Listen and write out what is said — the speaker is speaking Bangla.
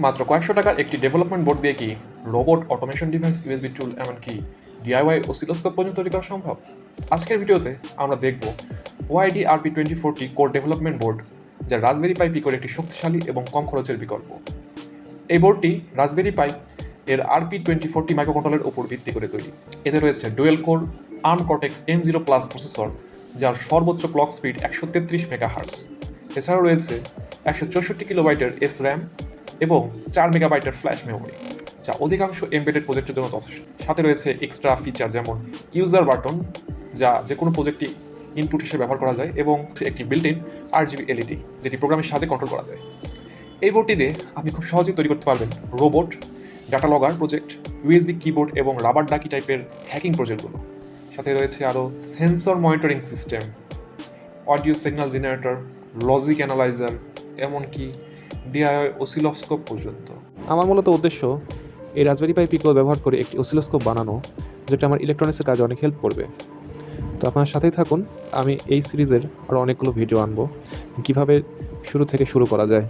মাত্র কয়েকশো টাকার একটি ডেভেলপমেন্ট বোর্ড দিয়ে কি রোবট, অটোমেশন ডিভাইস, ইউএসবি টুল, এমনকি ডিআইওয়াই অসিলোস্কোপ পর্যন্ত তৈরি করা সম্ভব? আজকের ভিডিওতে আমরা দেখব OID RP24T core development board, যা রাসবেরি পাই পিকোর একটি শক্তিশালী এবং কম খরচের বিকল্প। এই বোর্ডটি রাসবেরি পাই এর RP24T মাইক্রোকন্ট্রোলারের উপর ভিত্তি করে তৈরি। এতে রয়েছে dual core arm cortex M0 plus processor, যার সর্বোচ্চ ক্লক স্পিড 133 মেগাহার্টজ। এছাড়াও রয়েছে 164 কিলোবাইটের SRAM এবং 4 মেগাবাইটের ফ্ল্যাশ মেমোরি, যা অধিকাংশ এমবেডেড প্রজেক্টের জন্য যথেষ্ট। সাথে রয়েছে এক্সট্রা ফিচার যেমন ইউজার বাটন, যা যে কোনো প্রজেক্টে ইনপুট হিসেবে ব্যবহার করা যায়, এবং একটি বিল্ট ইন RGB LED, যেটি প্রোগ্রামের সাহায্যে কন্ট্রোল করা যায়। এই বোর্ডটি দিয়ে আপনি খুব সহজেই তৈরি করতে পারবেন robot, data logger project, USB keyboard এবং রাবার ডাকি টাইপের হ্যাকিং প্রজেক্টগুলো। সাথে রয়েছে আরও sensor monitoring system, audio signal generator, logic analyser, এমনকি ডিআইওয়াই অসিলোস্কোপ পর্যন্ত। আমার মূলত উদ্দেশ্য এই রাসবেরি পাই পিকো ব্যবহার করে একটি অসিলোস্কোপ বানানো, যেটা আমার ইলেকট্রনিক্সের কাজে অনেক হেল্প করবে। তো আপনার সাথেই থাকুন, আমি এই সিরিজের আরও অনেকগুলো ভিডিও আনবো, কীভাবে শুরু থেকে শুরু করা যায়।